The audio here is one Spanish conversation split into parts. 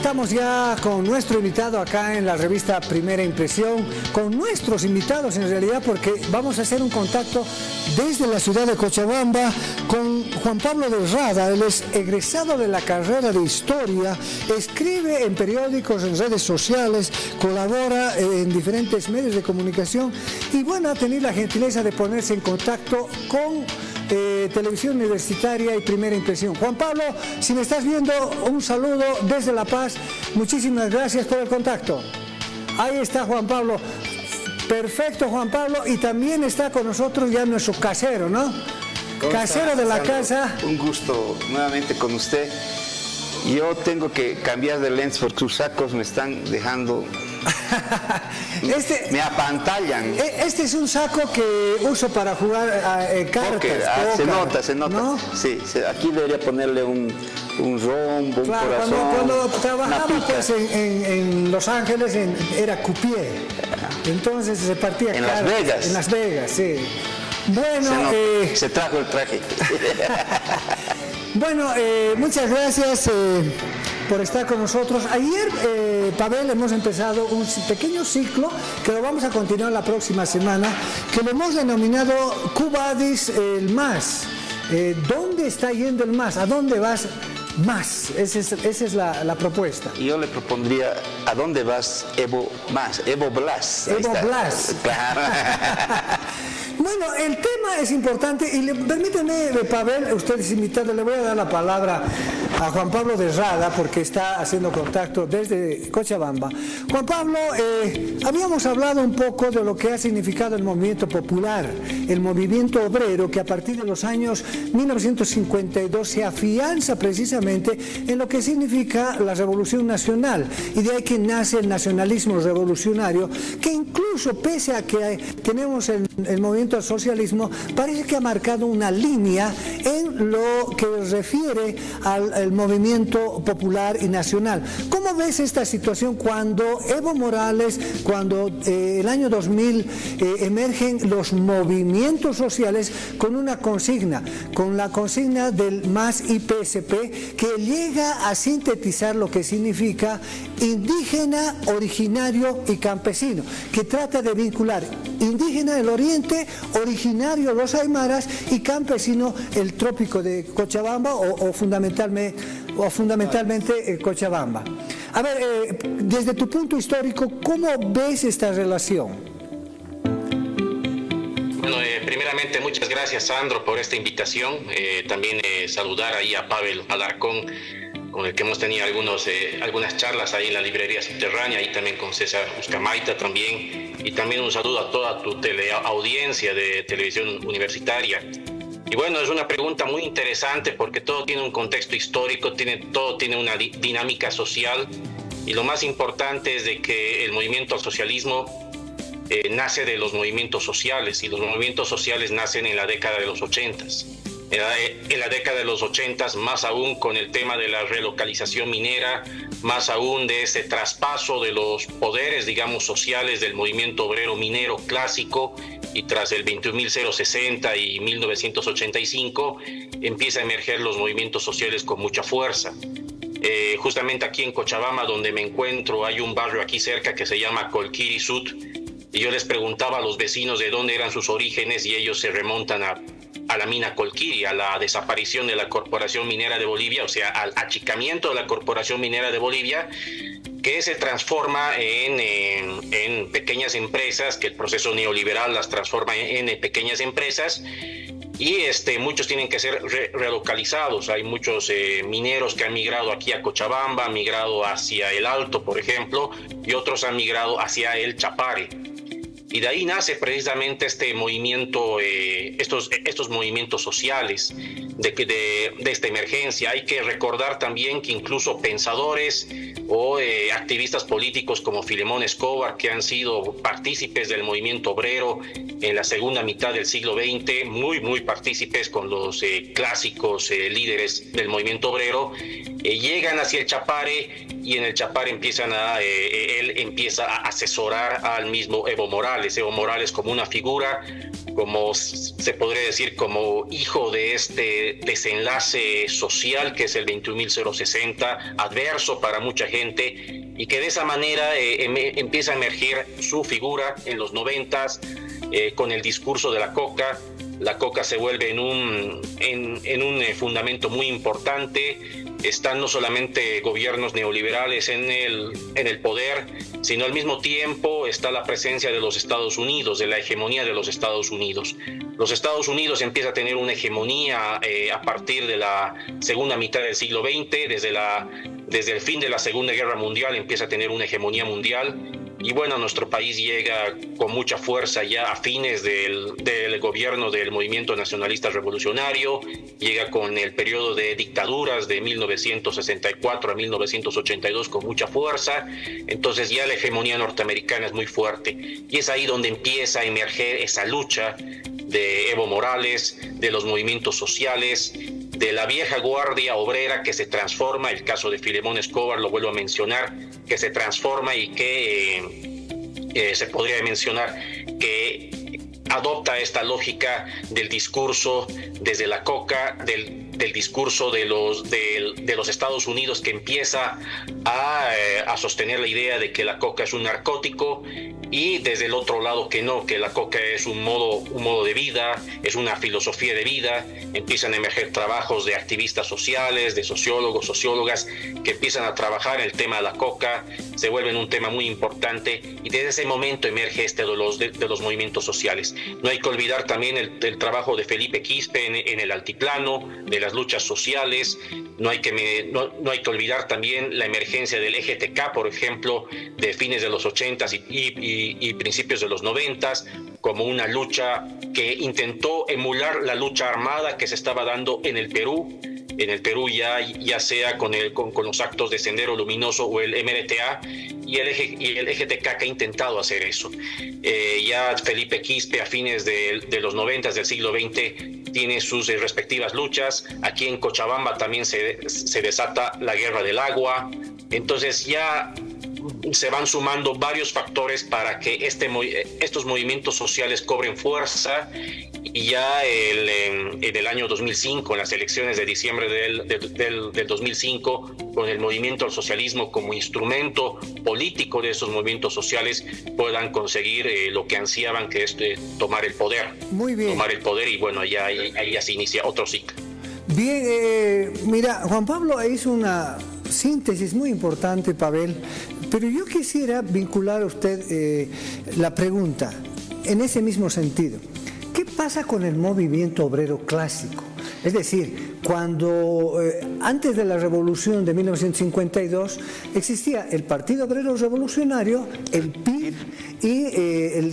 estamos ya con nuestro invitado acá en la revista Primera Impresión, con nuestros invitados en realidad, porque vamos a hacer un contacto desde la ciudad de Cochabamba con Juan Pablo de Rada. Él es egresado de la carrera de Historia, escribe en periódicos, en redes sociales, colabora en diferentes medios de comunicación y bueno, ha tenido la gentileza de ponerse en contacto con Televisión Universitaria y Primera Impresión. Juan Pablo, si me estás viendo, un saludo desde La Paz. Muchísimas gracias por el contacto. Ahí está Juan Pablo. Perfecto, Juan Pablo. Y también está con nosotros ya nuestro casero, ¿no? Casero de la casa. Un gusto nuevamente con usted. Yo tengo que cambiar de lentes porque sus sacos me están dejando... me apantallan. Este es un saco que uso para jugar cartas. Póker, se nota. ¿No? Sí, aquí debería ponerle un rombo, claro, un corazón. Cuando trabajaba pues, en Los Ángeles era croupier. Entonces se partía en cartas. Las Vegas. En Las Vegas, sí. Bueno, se trajo el traje. Bueno, muchas gracias por estar con nosotros. Ayer, Pavel, hemos empezado un pequeño ciclo que lo vamos a continuar la próxima semana, que lo hemos denominado Cubadis el Más. ¿Dónde está yendo el más? ¿A dónde vas más? Esa es la propuesta. Yo le propondría, ¿a dónde vas, Evo Más? Evo Blas. Evo Blas. Claro. Bueno, el tema es importante y permíteme, Pavel, usted es invitado, le voy a dar la palabra a Juan Pablo de Rada porque está haciendo contacto desde Cochabamba. Juan Pablo, habíamos hablado un poco de lo que ha significado el movimiento popular, el movimiento obrero, que a partir de los años 1952 se afianza precisamente en lo que significa la revolución nacional, y de ahí que nace el nacionalismo revolucionario, que incluso pese a que tenemos el movimiento al socialismo, parece que ha marcado una línea en lo que refiere al movimiento popular y nacional. ¿Cómo ves esta situación cuando Evo Morales, cuando el año 2000 emergen los movimientos sociales con una consigna, con la consigna del MAS IPSP, que llega a sintetizar lo que significa indígena, originario y campesino, que trata de vincular indígena del oriente, originario los aymaras y campesino el trópico de Cochabamba o fundamentalmente Cochabamba? A ver, desde tu punto histórico, ¿cómo ves esta relación? Bueno, primeramente muchas gracias, Sandro, por esta invitación. También saludar ahí a Pavel Alarcón, con el que hemos tenido algunas charlas ahí en la librería subterránea, y también con César Uscamaita también, y también un saludo a toda tu teleaudiencia de Televisión Universitaria. Y bueno, es una pregunta muy interesante porque todo tiene un contexto histórico, todo tiene una dinámica social, y lo más importante es de que el movimiento al socialismo nace de los movimientos sociales, y los movimientos sociales nacen en la década de los 80s. En la década de los 80s, más aún con el tema de la relocalización minera, más aún de ese traspaso de los poderes, digamos, sociales del movimiento obrero minero clásico, y tras el 21.060 y 1985 empieza a emerger los movimientos sociales con mucha fuerza. Justamente aquí en Cochabamba, donde me encuentro, hay un barrio aquí cerca que se llama Colquiri Sud, y yo les preguntaba a los vecinos de dónde eran sus orígenes, y ellos se remontan a la mina Colquiri, a la desaparición de la Corporación Minera de Bolivia, o sea, al achicamiento de la Corporación Minera de Bolivia, que se transforma en pequeñas empresas, que el proceso neoliberal las transforma en pequeñas empresas, y muchos tienen que ser relocalizados. Hay muchos mineros que han migrado aquí a Cochabamba, han migrado hacia el Alto, por ejemplo, y otros han migrado hacia el Chapare. Y de ahí nace precisamente este movimiento, estos movimientos sociales de esta emergencia. Hay que recordar también que incluso pensadores o activistas políticos como Filemón Escobar, que han sido partícipes del movimiento obrero en la segunda mitad del siglo XX, muy partícipes con los clásicos líderes del movimiento obrero, llegan hacia el Chapare, y en el Chapare él empieza a asesorar al mismo Evo Morales como una figura como se podría decir, como hijo de este desenlace social que es el 21.060, adverso para mucha gente, y que de esa manera empieza a emergir su figura en los 90s con el discurso de la coca. La coca se vuelve en un fundamento muy importante. Están no solamente gobiernos neoliberales en el poder, sino al mismo tiempo está la presencia de los Estados Unidos, de la hegemonía de los Estados Unidos. Los Estados Unidos empieza a tener una hegemonía a partir de la segunda mitad del siglo XX, desde el fin de la Segunda Guerra Mundial empieza a tener una hegemonía mundial. Y bueno, nuestro país llega con mucha fuerza ya a fines del gobierno del movimiento nacionalista revolucionario, llega con el periodo de dictaduras de 1964 a 1982 con mucha fuerza, entonces ya la hegemonía norteamericana es muy fuerte. Y es ahí donde empieza a emerger esa lucha de Evo Morales, de los movimientos sociales, de la vieja guardia obrera que se transforma, el caso de Filemón Escobar lo vuelvo a mencionar, que se transforma y que se podría mencionar que adopta esta lógica del discurso desde la coca, del discurso de los Estados Unidos, que empieza a sostener la idea de que la coca es un narcótico, y desde el otro lado que no, que la coca es un modo de vida, es una filosofía de vida. Empiezan a emerger trabajos de activistas sociales, de sociólogos, sociólogas, que empiezan a trabajar el tema de la coca, se vuelven un tema muy importante, y desde ese momento emerge de los movimientos sociales. No hay que olvidar también el trabajo de Felipe Quispe en el altiplano, de las luchas sociales. No hay que olvidar también la emergencia del EGTK, por ejemplo, de fines de los 80s y principios de los 90s, como una lucha que intentó emular la lucha armada que se estaba dando en el Perú. En el Perú ya sea con los actos de Sendero Luminoso o el MRTA, y el EGTK que ha intentado hacer eso. Ya Felipe Quispe a fines de los 90s del siglo XX tiene sus respectivas luchas. Aquí en Cochabamba también se desata la guerra del agua. Entonces ya se van sumando varios factores para que estos movimientos sociales cobren fuerza, y ya en el año 2005, en las elecciones de diciembre del 2005, con el movimiento al socialismo como instrumento político de esos movimientos sociales, puedan conseguir lo que ansiaban, que es tomar el poder. Muy bien. Tomar el poder, y bueno, ahí ya se inicia otro ciclo. Bien, mira, Juan Pablo hizo una síntesis muy importante, Pavel, pero yo quisiera vincular a usted la pregunta en ese mismo sentido. ¿Qué pasa con el movimiento obrero clásico? Es decir, cuando antes de la revolución de 1952 existía el Partido Obrero Revolucionario, el PIR, y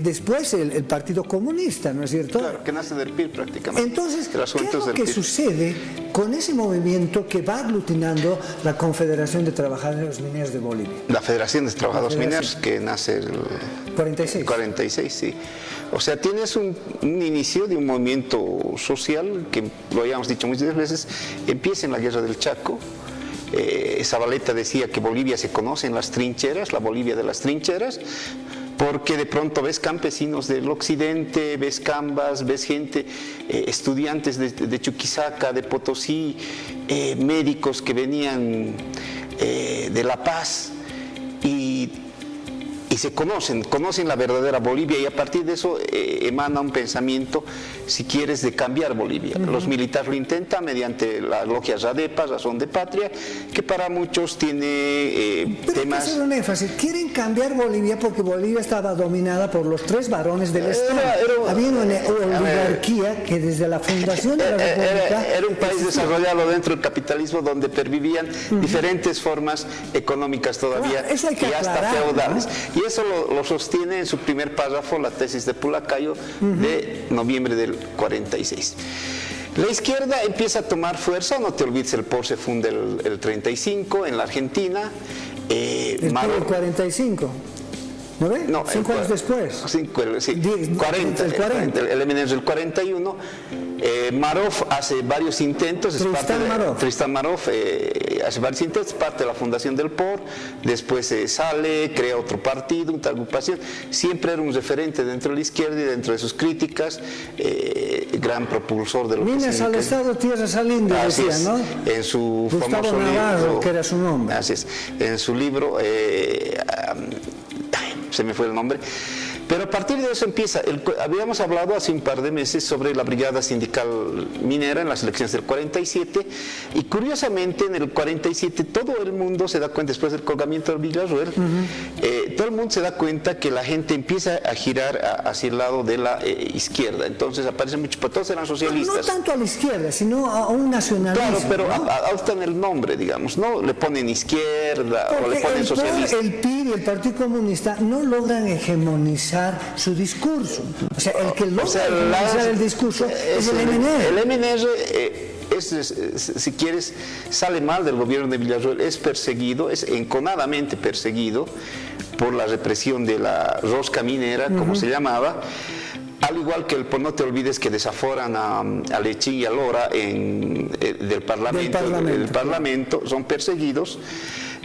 después el Partido Comunista, ¿no es cierto? Claro, que nace del PIR prácticamente. Entonces, ¿qué es lo que sucede con ese movimiento que va aglutinando la Confederación de Trabajadores Mineros de Bolivia? La Federación de Trabajadores Mineros, que nace el 46, sí. O sea, tienes un inicio de un movimiento social que, lo habíamos dicho muchas veces, empieza en la Guerra del Chaco. Zabaleta decía que Bolivia se conoce en las trincheras, la Bolivia de las trincheras, porque de pronto ves campesinos del occidente, ves cambas, ves gente, estudiantes de Chuquisaca, de Potosí, médicos que venían de La Paz, y se conocen la verdadera Bolivia, y a partir de eso emana un pensamiento, si quieres, de cambiar Bolivia. Los militares lo intentan mediante la logia RADEPA, Razón de Patria, que para muchos tiene pero temas... hay que hacer un énfasis, quieren cambiar Bolivia porque Bolivia estaba dominada por los tres varones del Estado. Había una oligarquía que desde la fundación de la República... Era un país desarrollado dentro del capitalismo, donde pervivían diferentes formas económicas todavía, eso hay que y hasta aclarar, feudales. ¿no? Y eso lo sostiene en su primer párrafo la tesis de Pulacayo de noviembre del 46. La izquierda empieza a tomar fuerza, no te olvides, el POR se funda el 35 en la Argentina. El 45. ¿No ve? No, 5 años después. 40. El MNR del 41. Marov hace varios intentos. Tristán Marov. Tristán Marov hace varios intentos, parte de la fundación del POR, después sale, crea otro partido, otra agrupación. Siempre era un referente dentro de la izquierda y dentro de sus críticas, gran propulsor de lo Minas al Estado, tierras al indio, decía, ¿no? En su Gustavo famoso Navarro, libro, que era su nombre. Así es, en su libro, se me fue el nombre. Pero a partir de eso empieza, habíamos hablado hace un par de meses sobre la brigada sindical minera en las elecciones del 47, y curiosamente en el 47 todo el mundo se da cuenta, después del colgamiento del Villarroel, todo el mundo se da cuenta que la gente empieza a girar hacia el lado de la izquierda. Entonces aparece mucho, pero todos eran socialistas. No tanto a la izquierda, sino a un nacionalismo. Claro, pero ¿no? adoptan el nombre, digamos, no le ponen izquierda o le ponen socialista. El PIB y el Partido Comunista no logran hegemonizar su discurso. O sea, el que logra hegemonizar el discurso es el MNR. El MNR si quieres, sale mal del gobierno de Villarroel, es perseguido, es enconadamente perseguido por la represión de la rosca minera, como se llamaba. Al igual que no te olvides que desaforan a Lechín y a Lora del Parlamento, son perseguidos.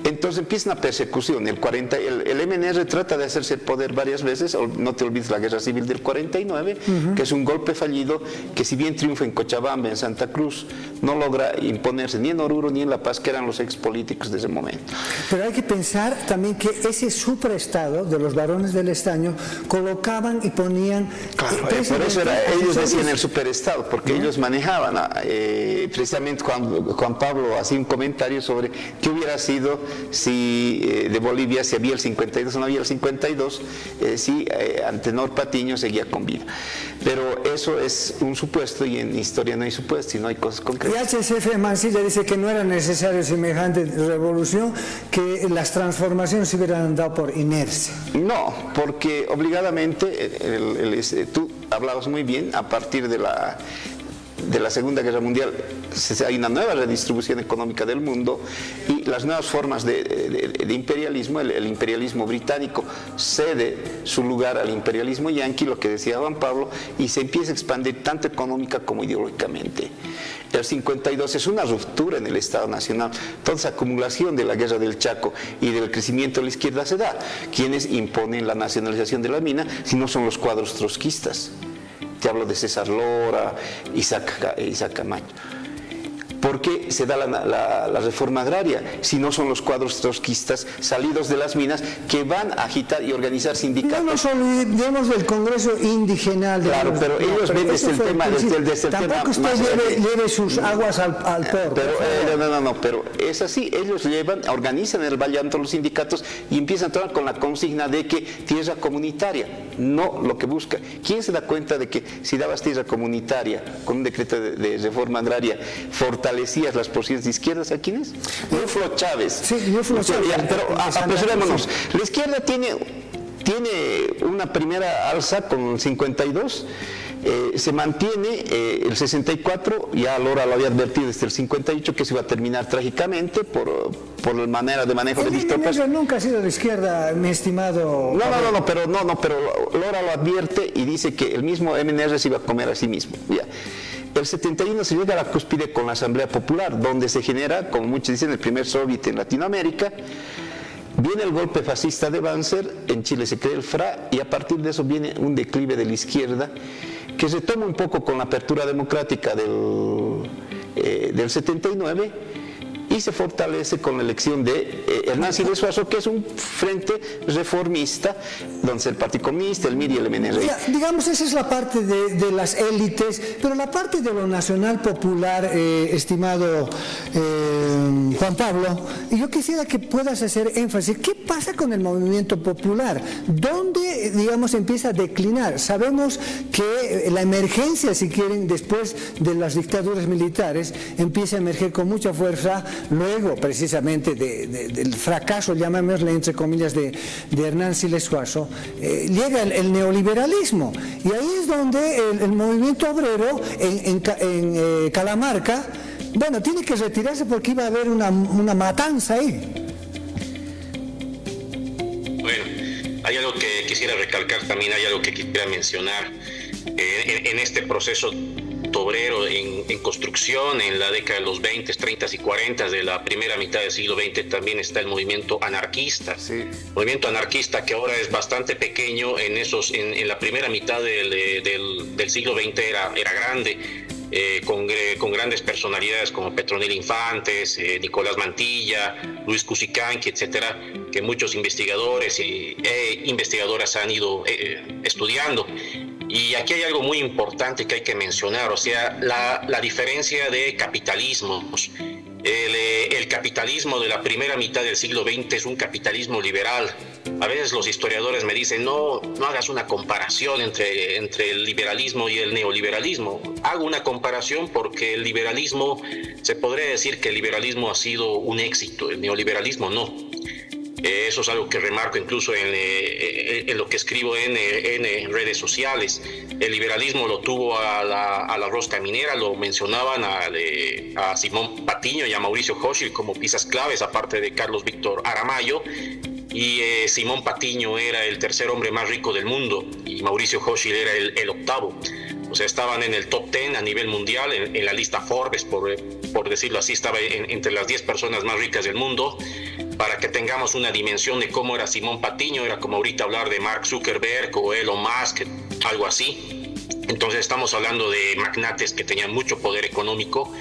Entonces empieza una persecución. El MNR trata de hacerse el poder varias veces. No te olvides la guerra civil del 49, que es un golpe fallido, que si bien triunfa en Cochabamba, en Santa Cruz, no logra imponerse ni en Oruro ni en La Paz, que eran los expolíticos de ese momento. Pero hay que pensar también que ese superestado de los varones del estaño colocaban y ponían... Claro, por eso ellos decían el superestado, porque ellos manejaban, precisamente cuando Juan Pablo hacía un comentario sobre qué hubiera sido si de Bolivia, si había el 52 o no había el 52, si Antenor Patiño seguía con vida. Pero eso es un supuesto, y en historia no hay supuesto, sino hay cosas concretas. Y HCF Mansilla dice que no era necesario semejante revolución, que las transformaciones se hubieran dado por inercia. No, porque obligadamente, tú hablabas muy bien, a partir de la Segunda Guerra Mundial hay una nueva redistribución económica del mundo, y las nuevas formas de imperialismo, el imperialismo británico cede su lugar al imperialismo yanqui, lo que decía Juan Pablo, y se empieza a expandir tanto económica como ideológicamente. El 52 es una ruptura en el Estado Nacional. Toda esa acumulación de la guerra del Chaco y del crecimiento de la izquierda se da. ¿Quiénes imponen la nacionalización de la mina si no son los cuadros trotskistas? Te hablo de César Lora, Isaac Camacho. ¿Por qué se da la reforma agraria? Si no son los cuadros trotskistas salidos de las minas que van a agitar y organizar sindicatos. No nos olvidemos del Congreso Indigenal. Claro, pero ellos ven desde el tema... Tampoco usted lleve sus aguas al puerto. Pero es así. Ellos organizan en el Vallanto los sindicatos y empiezan a trabajar con la consigna de que tierra comunitaria, no lo que busca. ¿Quién se da cuenta de que si dabas tierra comunitaria con un decreto de reforma agraria, fortalecías las posiciones de izquierdas? ¿A quién es? Ñuflo Chávez. Sí, Ñuflo Chávez. Pero apresurémonos. La izquierda tiene una primera alza con el 52, se mantiene el 64, ya Lora lo había advertido desde el 58 que se iba a terminar trágicamente por la manera de manejo de Víctor Paz. Nunca ha sido de izquierda, mi estimado. Pero Lora lo advierte y dice que el mismo MNR se iba a comer a sí mismo. Ya. El 71 se llega a la cúspide con la Asamblea Popular, donde se genera, como muchos dicen, el primer soviet en Latinoamérica. Viene el golpe fascista de Banzer, en Chile se crea el FRA, y a partir de eso viene un declive de la izquierda, que se toma un poco con la apertura democrática del 79, y se fortalece con la elección de Hernán Siles Suazo, que es un frente reformista, donde es el Partido Comunista, el MIR y el MNR. Digamos, esa es la parte de las élites, pero la parte de lo nacional popular, estimado Juan Pablo, yo quisiera que puedas hacer énfasis. ¿Qué pasa con el movimiento popular? ¿Dónde, digamos, empieza a declinar? Sabemos que la emergencia, si quieren, después de las dictaduras militares, empieza a emerger con mucha fuerza. Luego, precisamente, del fracaso, llamémosle entre comillas, de Hernán Siles Suazo, llega el neoliberalismo. Y ahí es donde el movimiento obrero en Calamarca, bueno, tiene que retirarse porque iba a haber una matanza ahí. Bueno, hay algo que quisiera recalcar también, hay algo que quisiera mencionar en este proceso movimiento obrero en construcción en la década de los 20, 30 y 40 de la primera mitad del siglo XX. También está el movimiento anarquista, movimiento anarquista que ahora es bastante pequeño. En la primera mitad del siglo XX era grande, con grandes personalidades como Petronila Infantes, Nicolás Mantilla, Luis Cusicanqui, etcétera, que muchos investigadores e investigadoras han ido estudiando. Y aquí hay algo muy importante que hay que mencionar, o sea, la diferencia de capitalismos. El capitalismo de la primera mitad del siglo XX es un capitalismo liberal. A veces los historiadores me dicen, no hagas una comparación entre el liberalismo y el neoliberalismo. Hago una comparación porque el liberalismo, se podría decir que el liberalismo ha sido un éxito, el neoliberalismo no. Eso es algo que remarco incluso en lo que escribo en redes sociales. El liberalismo lo tuvo a la rosca minera, lo mencionaban a Simón Patiño y a Mauricio Hochschild como piezas claves, aparte de Carlos Víctor Aramayo. Y Simón Patiño era el tercer hombre más rico del mundo y Mauricio Hochschild era el octavo. O sea, estaban en el top 10 a nivel mundial, en la lista Forbes, por decirlo así, estaba entre las 10 personas más ricas del mundo. Para que tengamos una dimensión de cómo era Simón Patiño, era como ahorita hablar de Mark Zuckerberg o Elon Musk, algo así. Entonces estamos hablando de magnates que tenían mucho poder económico.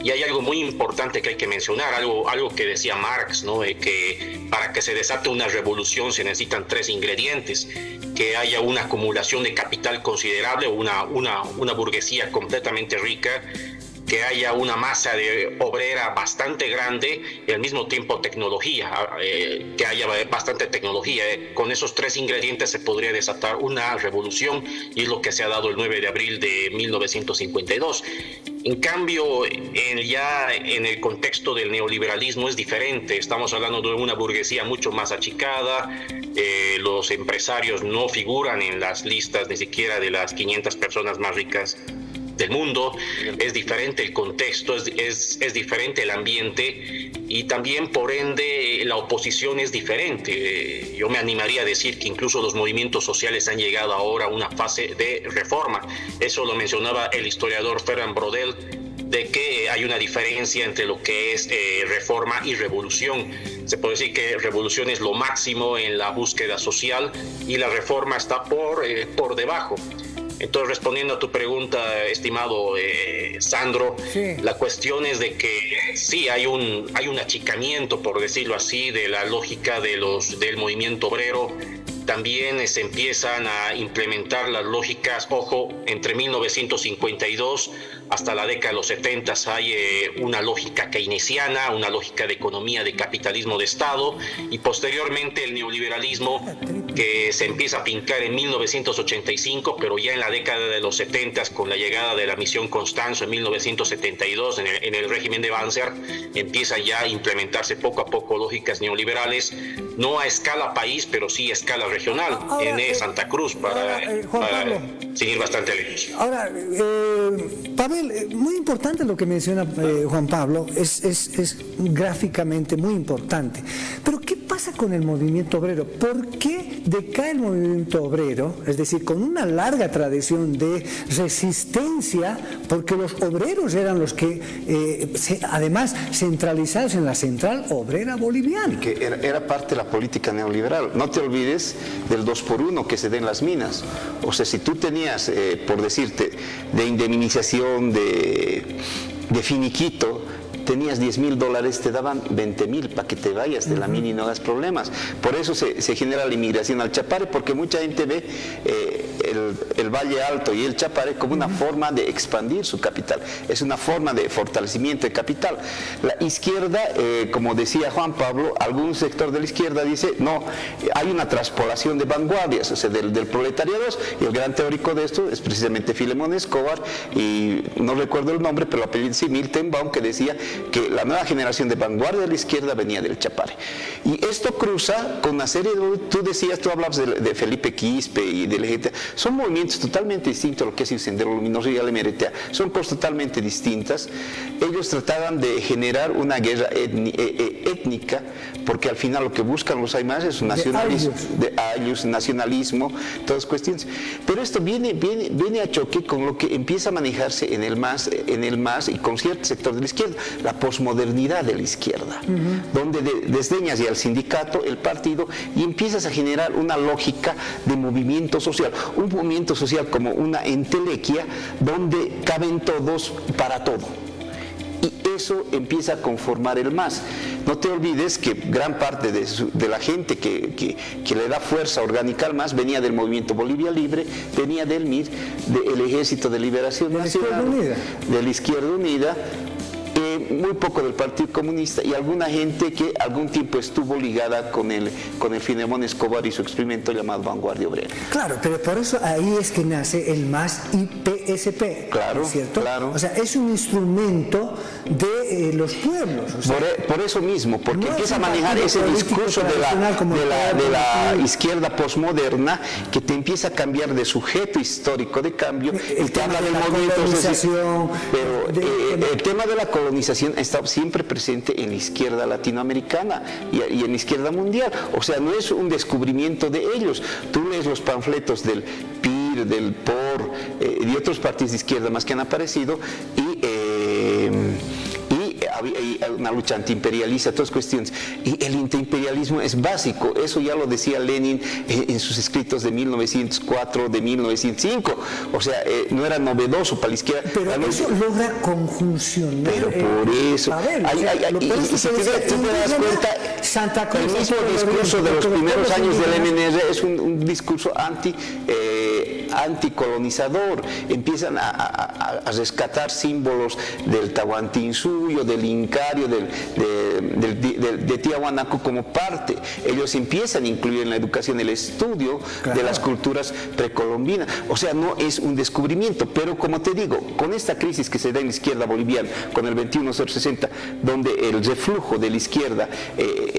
Y hay algo muy importante que hay que mencionar, algo que decía Marx, ¿no? Que para que se desate una revolución se necesitan 3 ingredientes: que haya una acumulación de capital considerable, una burguesía completamente rica, que haya una masa de obrera bastante grande y al mismo tiempo tecnología, que haya bastante tecnología. Con esos 3 ingredientes se podría desatar una revolución y es lo que se ha dado el 9 de abril de 1952. En cambio, ya en el contexto del neoliberalismo es diferente. Estamos hablando de una burguesía mucho más achicada. Los empresarios no figuran en las listas ni siquiera de las 500 personas más ricas del mundo. Es diferente el contexto, es diferente el ambiente y también por ende la oposición es diferente. Yo me animaría a decir que incluso los movimientos sociales han llegado ahora a una fase de reforma. Eso lo mencionaba el historiador Ferran Brodel, de que hay una diferencia entre lo que es reforma y revolución. Se puede decir que revolución es lo máximo en la búsqueda social y la reforma está por debajo. Entonces, respondiendo a tu pregunta, estimado Sandro, sí, la cuestión es de que sí hay un achicamiento, por decirlo así, de la lógica del movimiento obrero. También se empiezan a implementar las lógicas, ojo, entre 1952 hasta la década de los 70 hay una lógica keynesiana, una lógica de economía de capitalismo de Estado, y posteriormente el neoliberalismo que se empieza a fincar en 1985, pero ya en la década de los 70 con la llegada de la misión Constanzo en 1972 en el régimen de Banzer, empieza ya a implementarse poco a poco lógicas neoliberales, no a escala país, pero sí a escala regional, en Santa Cruz, para seguir bastante lejos. Ahora, Pavel, muy importante lo que menciona Juan Pablo, es gráficamente muy importante. Pero ¿qué pasa con el movimiento obrero? ¿Por qué decae el movimiento obrero? Es decir, con una larga tradición de resistencia, porque los obreros eran los que, además, centralizados en la Central Obrera Boliviana. Que era parte de la política neoliberal. No te olvides del 2x1 que se da en las minas. O sea, si tú tenías, por decirte, de indemnización, de finiquito, tenías $10,000, te daban 20,000 para que te vayas de la mina y no hagas problemas. Por eso se genera la inmigración al Chapare, porque mucha gente ve el Valle Alto y el Chapare como una forma de expandir su capital, es una forma de fortalecimiento de capital. La izquierda, como decía Juan Pablo, algún sector de la izquierda dice, no, hay una traspolación de vanguardias, o sea, del proletariado, y el gran teórico de esto es precisamente Filemón Escobar, y no recuerdo el nombre, pero el apellido sí, Miltenbaum, que decía que la nueva generación de vanguardia de la izquierda venía del Chapare. Y esto cruza con una serie de... Tú hablabas de Felipe Quispe y del EGTA. Son movimientos totalmente distintos a lo que es el Sendero Luminoso y el MRTA. Son cosas totalmente distintas. Ellos trataban de generar una guerra étnica, porque al final lo que buscan los aymaras es un nacionalismo, de ayllus, nacionalismo, todas cuestiones. Pero esto viene a choque con lo que empieza a manejarse en el MAS y con cierto sector de la izquierda, la posmodernidad de la izquierda, donde desdeñas ya el sindicato, el partido, y empiezas a generar una lógica de movimiento social, un movimiento social como una entelequia donde caben todos para todo. Y eso empieza a conformar el MAS. No te olvides que gran parte de la gente que le da fuerza orgánica al MAS venía del movimiento Bolivia Libre, venía del MIR, del Ejército de Liberación Nacional, de la Izquierda Unida, muy poco del Partido Comunista y alguna gente que algún tiempo estuvo ligada con el Filemón Escobar y su experimento llamado Vanguardia Obrera. Claro, pero por eso ahí es que nace el MAS y PSP, claro, ¿cierto? Claro. O sea, es un instrumento de los pueblos. O sea, por eso mismo, porque no empieza a manejar ese discurso de la izquierda posmoderna que te empieza a cambiar de sujeto histórico de cambio, el tema del movimiento, pero el tema de la colonización está siempre presente en la izquierda latinoamericana y en la izquierda mundial. O sea, no es un descubrimiento de ellos. Tú lees los panfletos del PIR, del POR y de otros partidos de izquierda más que han aparecido y una lucha antiimperialista, todas cuestiones. Y el antiimperialismo es básico, eso ya lo decía Lenin en sus escritos de 1904, de 1905. O sea, no era novedoso para la izquierda. Pero eso logra conjuncionar. Pero por eso. Y si te das cuenta, el mismo discurso de los primeros años del MNR es un discurso anticolonizador. Empiezan a rescatar símbolos del Tahuantinsuyo, del Incario, de Tiahuanaco como parte. Ellos empiezan a incluir en la educación el estudio de las culturas precolombinas. O sea, no es un descubrimiento, pero como te digo, con esta crisis que se da en la izquierda boliviana, con el 21-060, donde el reflujo de la izquierda,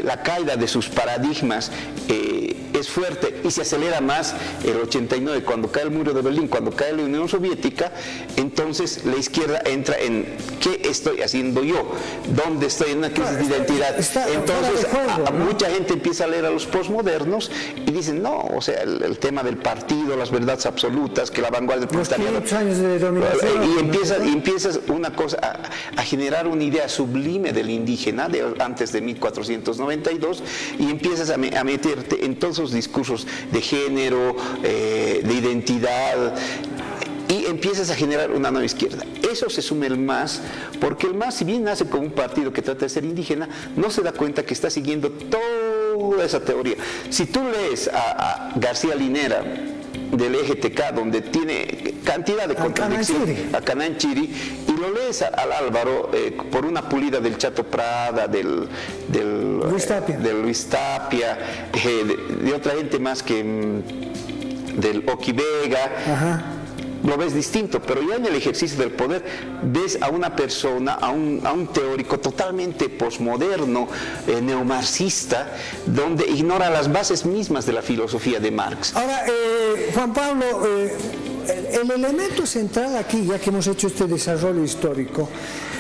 la caída de sus paradigmas es fuerte y se acelera más el 89, cuando cae el muro de Berlín, cuando cae la Unión Soviética, entonces la izquierda entra en ¿qué estoy haciendo yo? ¿Dónde estoy en una crisis de identidad? Entonces mucha gente empieza a leer a los posmodernos y dicen, no, o sea, el tema del partido, las verdades absolutas, que la vanguardia del proletariado, y empiezas una cosa a generar una idea sublime del indígena antes de 1492 y empiezas a meterte en todos esos discursos de género, de identidad, y empiezas a generar una nueva izquierda. Eso se suma el MAS, porque el MAS, si bien nace como un partido que trata de ser indígena, no se da cuenta que está siguiendo toda esa teoría. Si tú lees a García Linera del EGTK, donde tiene cantidad de contradicciones, a Cananchiri, y lo lees al Álvaro por una pulida del Chato Prada, del Luis Tapia, de otra gente más que del Oki Vega, lo ves distinto, pero ya en el ejercicio del poder ves a una persona, a un teórico totalmente posmoderno, neomarxista, donde ignora las bases mismas de la filosofía de Marx. Ahora, Juan Pablo, el elemento central aquí, ya que hemos hecho este desarrollo histórico,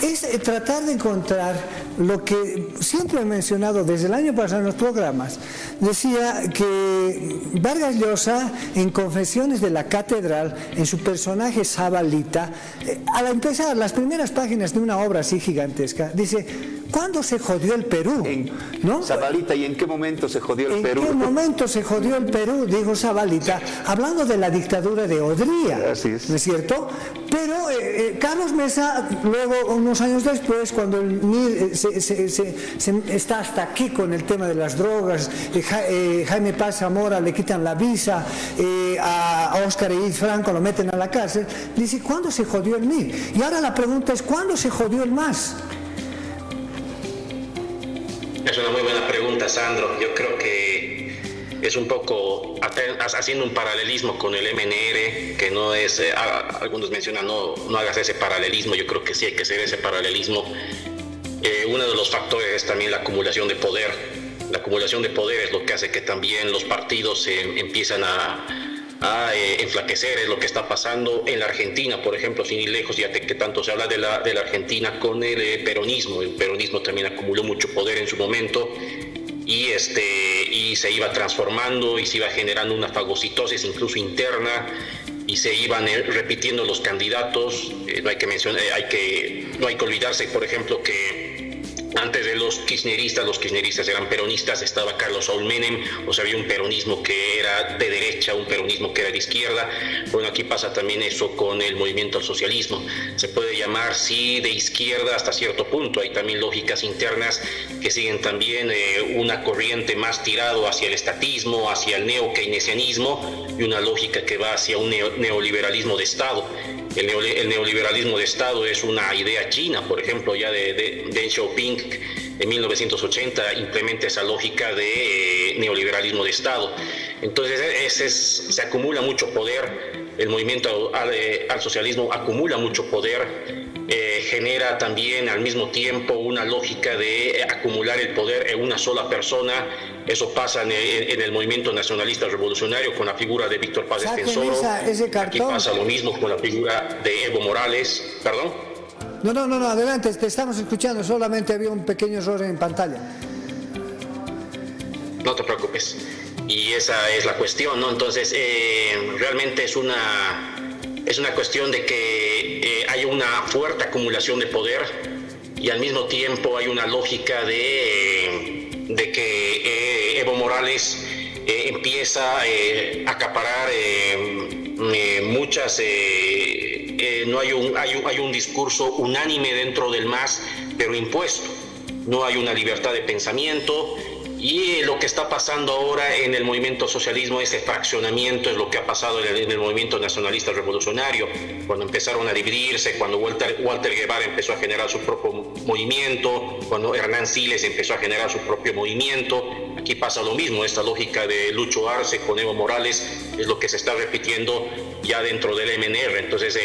es tratar de encontrar lo que siempre he mencionado desde el año pasado en los programas. Decía que Vargas Llosa, en Confesiones de la Catedral, en su personaje Zabalita, al empezar las primeras páginas de una obra así gigantesca, dice: ¿cuándo se jodió el Perú? ¿No? Zabalita, ¿y en qué momento se jodió el Perú? ¿En qué momento se jodió el Perú? Dijo Zabalita, hablando de la dictadura de Odría. Así es. ¿No es cierto? Pero Carlos Mesa, luego, unos años después, cuando el MIR está hasta aquí con el tema de las drogas, Jaime Paz Zamora le quitan la visa, a Óscar Eid Franco lo meten a la cárcel, dice: ¿cuándo se jodió el MIR? Y ahora la pregunta es: ¿cuándo se jodió el MAS? Es una muy buena pregunta, Sandro. Yo creo que es un poco haciendo un paralelismo con el MNR, que no es, algunos mencionan no hagas ese paralelismo. Yo creo que sí hay que hacer ese paralelismo. Uno de los factores es también la acumulación de poder. La acumulación de poder es lo que hace que también los partidos empiezan a enflaquecer. Es lo que está pasando en la Argentina, por ejemplo, sin ir lejos, ya que tanto se habla de la Argentina con el peronismo. El peronismo también acumuló mucho poder en su momento y se iba transformando y se iba generando una fagocitosis incluso interna y se iban repitiendo los candidatos. No hay que olvidarse, por ejemplo, que antes de los kirchneristas eran peronistas, estaba Carlos Saúl Menem, o sea, había un peronismo que era de derecha, un peronismo que era de izquierda. Bueno, aquí pasa también eso con el movimiento al socialismo. Se puede llamar, sí, de izquierda hasta cierto punto. Hay también lógicas internas que siguen también una corriente más tirado hacia el estatismo, hacia el neo-keynesianismo, y una lógica que va hacia un neoliberalismo de Estado. El neoliberalismo de Estado es una idea china, por ejemplo, ya de Deng Xiaoping en 1980 implementa esa lógica de neoliberalismo de Estado. Entonces se acumula mucho poder, el movimiento al socialismo acumula mucho poder, genera también al mismo tiempo una lógica de acumular el poder en una sola persona. Eso pasa en el movimiento nacionalista revolucionario con la figura de Víctor Paz Estenssoro. Aquí pasa lo mismo con la figura de Evo Morales. ¿Perdón? No, adelante, te estamos escuchando, solamente había un pequeño error en pantalla. No te preocupes. Y esa es la cuestión, ¿no? Entonces, realmente es una cuestión de que hay una fuerte acumulación de poder y al mismo tiempo hay una lógica de que Evo Morales empieza a acaparar muchas... no hay un discurso unánime dentro del MAS, pero impuesto. No hay una libertad de pensamiento. Y lo que está pasando ahora en el movimiento socialismo, ese fraccionamiento, es lo que ha pasado en el movimiento nacionalista revolucionario, cuando empezaron a dividirse, cuando Walter Guevara empezó a generar su propio movimiento, cuando Hernán Siles empezó a generar su propio movimiento. Aquí pasa lo mismo, esta lógica de Lucho Arce con Evo Morales es lo que se está repitiendo ya dentro del MNR. Entonces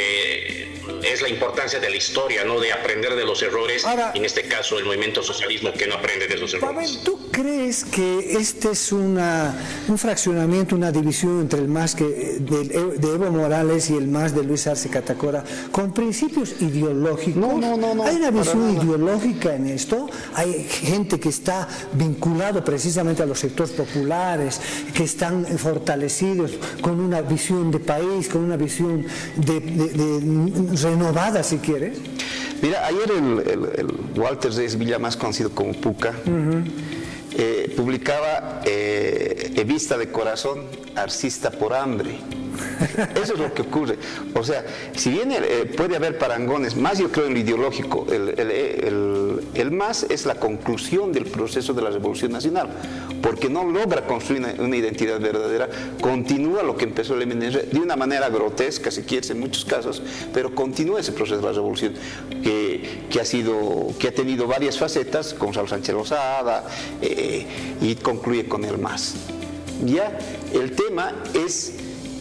es la importancia de la historia, ¿no? De aprender de los errores. Ahora, en este caso el movimiento socialismo que no aprende de esos errores. Pavel, ¿tú crees que este es un fraccionamiento, una división entre el MAS de Evo Morales y el MAS de Luis Arce Catacora con principios ideológicos? No. ¿Hay una visión ideológica en esto? Hay gente que está vinculado precisamente a los sectores populares, que están fortalecidos con una visión de país, con una visión renovada, si quieres. Mira, ayer el Walter Reis Villa, más conocido como Puca, publicaba Evista de corazón, arcista por hambre. Eso es lo que ocurre. O sea, si bien puede haber parangones, más yo creo en lo ideológico, el MAS es la conclusión del proceso de la Revolución Nacional, porque no logra construir una identidad verdadera, continúa lo que empezó el MNR de una manera grotesca, si quieres, en muchos casos, pero continúa ese proceso de la Revolución que ha tenido varias facetas, con Saúl Sánchez Lozada, y concluye con el MAS. Ya, el tema es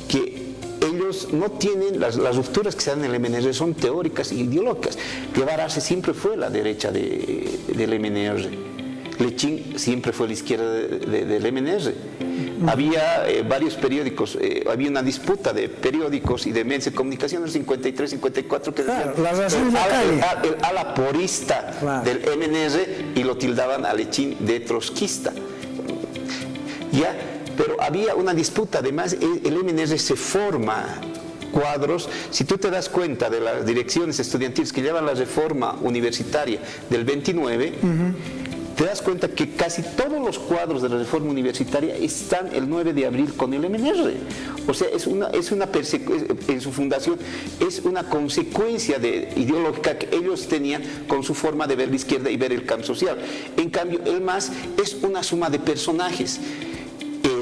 que ellos no tienen, las rupturas que se dan en el MNR son teóricas e ideológicas. Guevara Arce siempre fue la derecha del MNR. Lechín siempre fue la izquierda del MNR. Había varios periódicos, había una disputa de periódicos y de medios de comunicación en el 53, 54 que decían el ala porista del MNR y lo tildaban a Lechín de trotskista. Ya, pero había una disputa. Además el MNR se forma cuadros. Si tú te das cuenta de las direcciones estudiantiles que llevan la reforma universitaria del 29, te das cuenta que casi todos los cuadros de la reforma universitaria están el 9 de abril con el MNR. O sea, en su fundación es una consecuencia ideológica que ellos tenían con su forma de ver la izquierda y ver el campo social. En cambio, el MAS es una suma de personajes.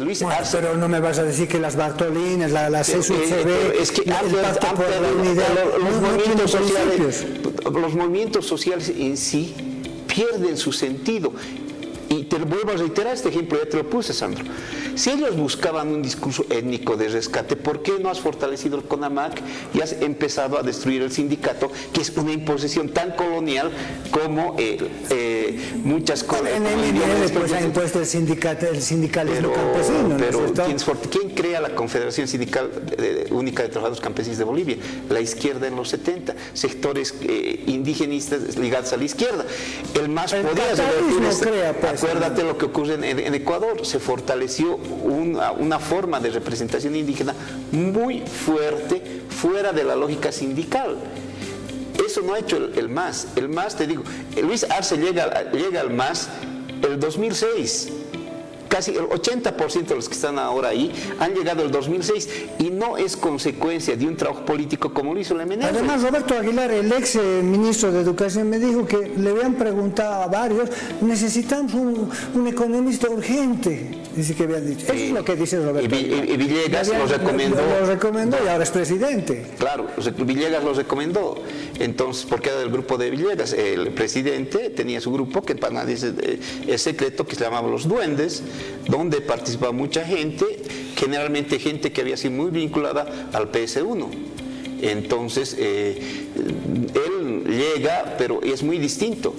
Luis Arce, pero no me vas a decir que las Bartolinas, las SUCB, es que los movimientos sociales en sí pierden su sentido. Y te vuelvo a reiterar este ejemplo, ya te lo puse, Sandro. Si ellos buscaban un discurso étnico de rescate, ¿por qué no has fortalecido el CONAMAC y has empezado a destruir el sindicato, que es una imposición tan colonial como muchas cosas? En el INE después ha impuesto el sindicalismo campesino. Pero ¿quién crea la Confederación Sindical Única de Trabajadores Campesinos de Bolivia? La izquierda en los 70, sectores indigenistas ligados a la izquierda. El MAS podía ser. Acuérdate lo que ocurre en Ecuador, se fortaleció una forma de representación indígena muy fuerte, fuera de la lógica sindical. Eso no ha hecho el MAS. El MAS, te digo, Luis Arce llega al MAS el 2006. Casi el 80% de los que están ahora ahí han llegado el 2006 y no es consecuencia de un trabajo político como lo hizo el MNF. Además, Roberto Aguilar, el ex ministro de Educación, me dijo que le habían preguntado a varios, necesitamos un economista urgente, dice que habían dicho. Eso es lo que dice Roberto Aguilar. Y Villegas lo recomendó. Lo recomendó y ahora es presidente. Claro, Villegas lo recomendó. Entonces, porque era del grupo de Villegas, el presidente tenía su grupo que para nadie es secreto, que se llamaba Los Duendes, donde participaba mucha gente, generalmente gente que había sido muy vinculada al PS1. Entonces, él llega, pero es muy distinto.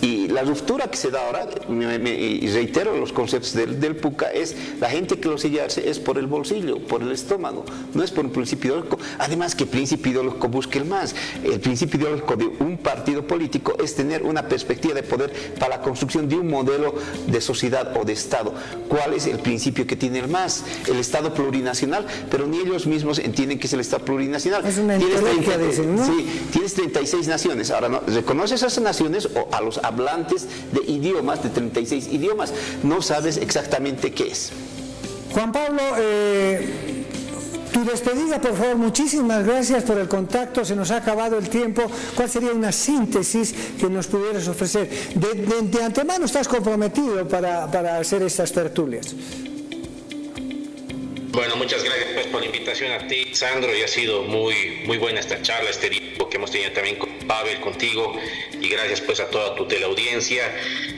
Y la ruptura que se da ahora, y reitero los conceptos del PUCA, es la gente que lo sigue es por el bolsillo, por el estómago, no es por un principio ideológico. Además, que principio ideológico busque el MAS. El principio ideológico de un partido político es tener una perspectiva de poder para la construcción de un modelo de sociedad o de Estado. ¿Cuál es el principio que tiene el MAS? El Estado plurinacional, pero ni ellos mismos entienden que es el Estado plurinacional. Es una entelequia, dicen, ¿no? Sí, tienes 36 naciones. Ahora, ¿no? ¿Reconoces a esas naciones o a los hablantes de idiomas, de 36 idiomas? No sabes exactamente qué es. Juan Pablo, tu despedida, por favor. Muchísimas gracias por el contacto, se nos ha acabado el tiempo. ¿Cuál sería una síntesis que nos pudieras ofrecer? De antemano estás comprometido para hacer estas tertulias. Bueno, muchas gracias pues, por la invitación a ti, Sandro, y ha sido muy buena esta charla, este diálogo que hemos tenido también con Pavel, contigo, y gracias pues a toda tu teleaudiencia.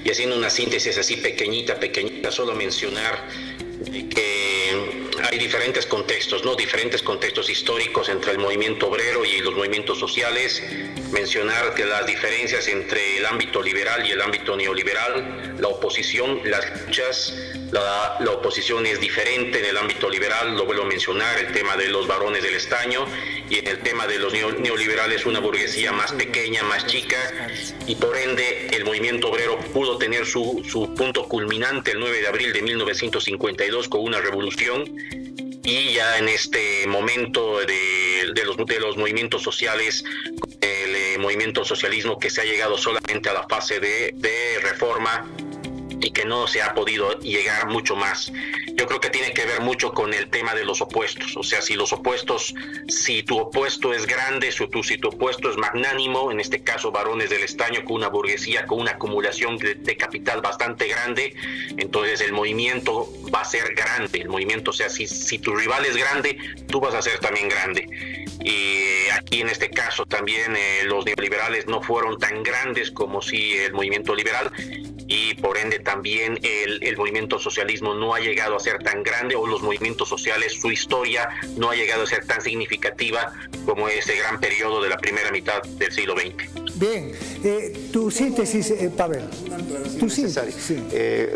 Y haciendo una síntesis así pequeñita, solo mencionar que hay diferentes contextos, ¿no? Diferentes contextos históricos entre el movimiento obrero y los movimientos sociales. Mencionar que las diferencias entre el ámbito liberal y el ámbito neoliberal, la oposición, las luchas, la oposición es diferente en el ámbito liberal, lo vuelvo a mencionar, el tema de los varones del estaño, y en el tema de los neoliberales una burguesía más pequeña, más chica, y por ende el movimiento obrero pudo tener su punto culminante el 9 de abril de 1952 con una revolución. Y ya en este momento de los movimientos sociales, el movimiento socialismo, que se ha llegado solamente a la fase de reforma y que no se ha podido llegar mucho más. Yo creo que tiene que ver mucho con el tema de los opuestos. O sea, si tu opuesto es grande, si tu opuesto es magnánimo, en este caso varones del estaño, con una burguesía, con una acumulación de capital bastante grande, entonces el movimiento va a ser grande. El movimiento, o sea, si tu rival es grande, tú vas a ser también grande. Y aquí en este caso también los neoliberales no fueron tan grandes como si el movimiento liberal, y por ende también el movimiento socialismo no ha llegado a ser tan grande, o los movimientos sociales, su historia no ha llegado a ser tan significativa como ese gran periodo de la primera mitad del siglo XX. Bien, tu síntesis, Pavel. Tu síntesis. Sí.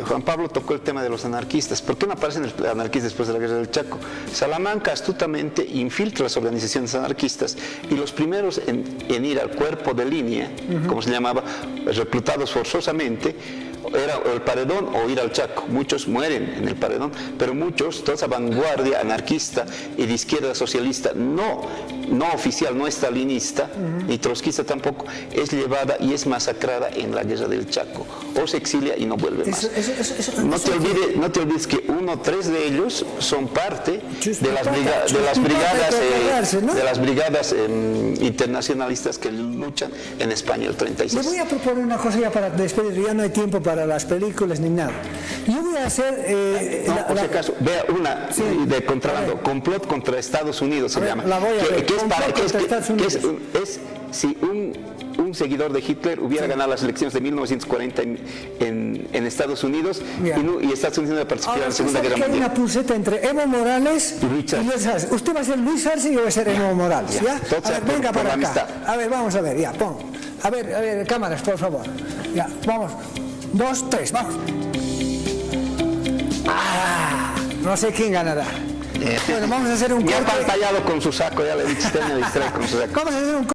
Juan Pablo tocó el tema de los anarquistas. ¿Por qué no aparecen los anarquistas después de la Guerra del Chaco? Salamanca astutamente infiltra las organizaciones anarquistas, y los primeros en ir al cuerpo de línea, como se llamaba, reclutados forzosamente, era el paredón o ir al Chaco. Muchos mueren en el paredón, pero muchos, toda esa vanguardia anarquista y de izquierda socialista no oficial, no estalinista, ni trotskista tampoco, es llevada y es masacrada en la Guerra del Chaco, o se exilia y no vuelve más. No te olvides que 3 de ellos son parte de las brigadas internacionalistas que luchan en España el 36. Le voy a proponer una cosa ya para despedir, ya no hay tiempo para las películas ni nada. Yo voy a hacer... por si acaso, vea una de contrabando, complot contra Estados Unidos se llama. La voy a ver. si un seguidor de Hitler hubiera ganado las elecciones de 1940 en Estados Unidos y Estados Unidos hubiera participado en la Segunda Guerra Mundial. Hay una pulseta entre Evo Morales y Luis Arce. Usted va a ser Luis Arce y yo voy a ser Evo Morales. ¿Ya? A ver, venga para acá. A ver, vamos a ver, ya, pon. A ver, cámaras, por favor. Ya, vamos. 2, 3, vamos. No sé quién ganará. Bueno, vamos a hacer un corte. Ya pantallado con su saco, ya le he dicho, usted me distrae con su saco. Vamos a hacer un